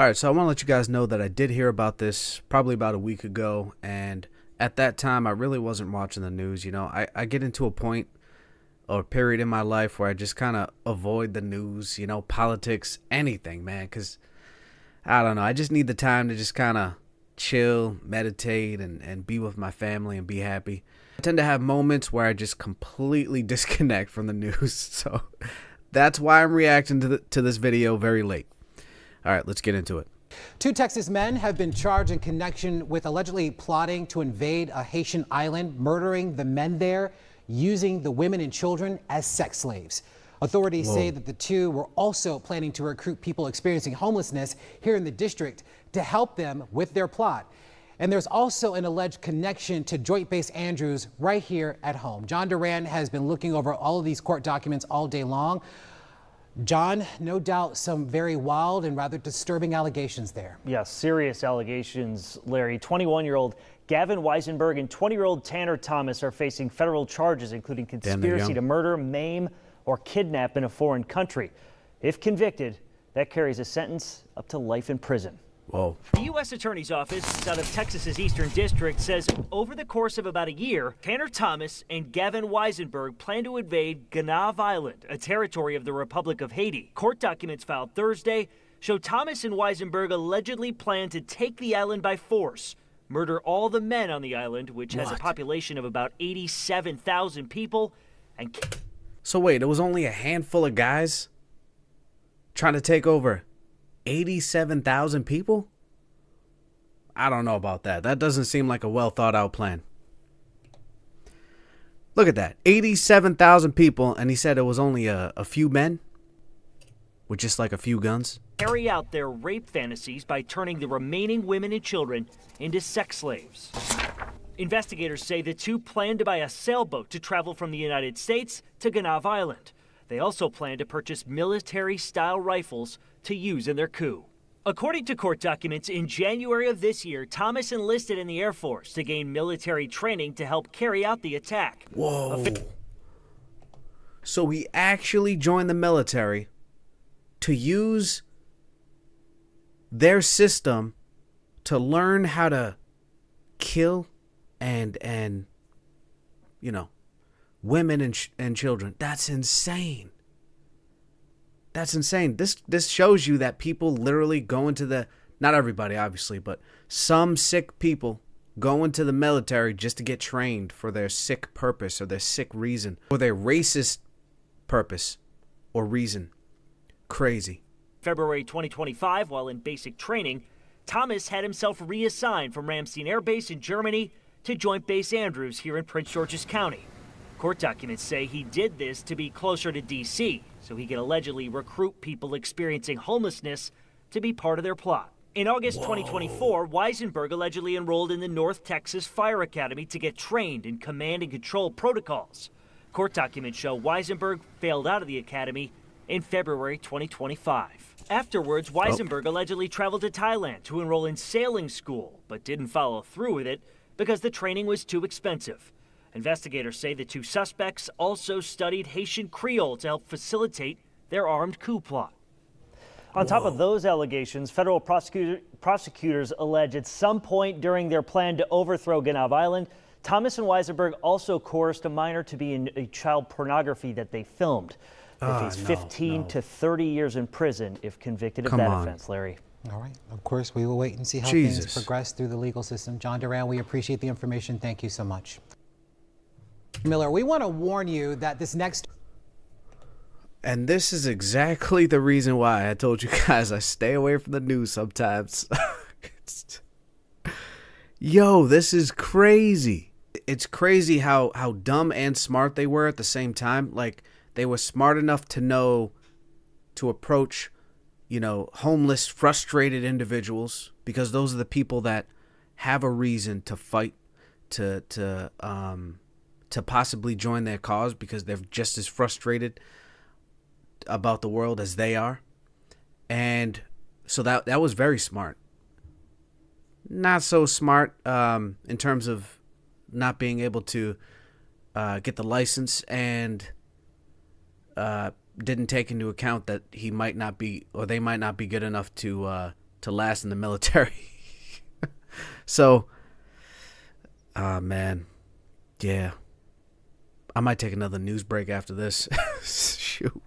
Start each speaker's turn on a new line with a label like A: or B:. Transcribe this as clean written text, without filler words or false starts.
A: All right, so I want to let you guys know that I did hear about this probably about a week ago, and at that time, I really wasn't watching the news. I get into a point or period in my life where I just kind of avoid the news, politics, anything, man, because I don't know. I just need the time to just kind of chill, meditate, and be with my family and be happy. I tend to have moments where I just completely disconnect from the news, so that's why I'm reacting to this video very late. All right, let's get into it.
B: Two Texas men have been charged in connection with allegedly plotting to invade a Haitian island, murdering the men there, using the women and children as sex slaves. Authorities say that the two were also planning to recruit people experiencing homelessness here in the district to help them with their plot. And there's also an alleged connection to Joint Base Andrews right here at home. John Duran has been looking over all of these court documents all day long. John, no doubt some very wild and rather disturbing allegations there.
C: Yes, serious allegations, Larry. 21-year-old Gavin Weisenberg and 20-year-old Tanner Thomas are facing federal charges, including conspiracy to murder, maim, or kidnap in a foreign country. If convicted, that carries a sentence up to life in prison.
A: Whoa.
D: The U.S. Attorney's Office out of Texas's Eastern District says over the course of about a year, Tanner Thomas and Gavin Weisenberg plan to invade Gonave Island, a territory of the Republic of Haiti. Court documents filed Thursday show Thomas and Weisenberg allegedly plan to take the island by force, murder all the men on the island, which has a population of about 87,000 people, and...
A: So wait, it was only a handful of guys trying to take over 87,000 people? I don't know about that. That doesn't seem like a well thought out plan. Look at that. 87,000 people, and he said it was only a few men with just like a few guns.
D: Carry out their rape fantasies by turning the remaining women and children into sex slaves. Investigators say the two plan to buy a sailboat to travel from the United States to Gonave Island. They also plan to purchase military-style rifles to use in their coup. According to court documents, in January of this year, Thomas enlisted in the Air Force to gain military training to help carry out the attack.
A: Whoa. So he actually joined the military to use their system to learn how to kill and women and children. That's insane. That's insane. This shows you that people literally go into the, not everybody obviously, but some sick people go into the military just to get trained for their sick purpose or their sick reason or their racist purpose or reason. Crazy.
D: February 2025, while in basic training, Thomas had himself reassigned from Ramstein Air Base in Germany to Joint Base Andrews here in Prince George's County. Court documents say he did this to be closer to D.C., so he could allegedly recruit people experiencing homelessness to be part of their plot. In August 2024, Weisenberg allegedly enrolled in the North Texas Fire Academy to get trained in command and control protocols. Court documents show Weisenberg failed out of the academy in February 2025. Afterwards, Weisenberg allegedly traveled to Thailand to enroll in sailing school, but didn't follow through with it because the training was too expensive. Investigators say the two suspects also studied Haitian Creole to help facilitate their armed coup plot.
C: On top of those allegations, federal prosecutors allege at some point during their plan to overthrow Gonave Island, Thomas and Weisenberg also coerced a minor to be in a child pornography that they filmed. They face 15 to 30 years in prison if convicted of that offense, Larry.
B: All right. Of course, we will wait and see how things progress through the legal system. John Duran, we appreciate the information. Thank you so much. Miller, we want to warn you that this next...
A: And this is exactly the reason why I told you guys I stay away from the news sometimes. Yo, this is crazy. It's crazy how dumb and smart they were at the same time. Like, they were smart enough to know to approach, homeless, frustrated individuals, because those are the people that have a reason to fight, to possibly join their cause because they're just as frustrated about the world as they are. And so that was very smart. Not so smart in terms of not being able to get the license, and didn't take into account that he might not be, or they might not be good enough to to last in the military. So, man, yeah. I might take another news break after this. Shoot.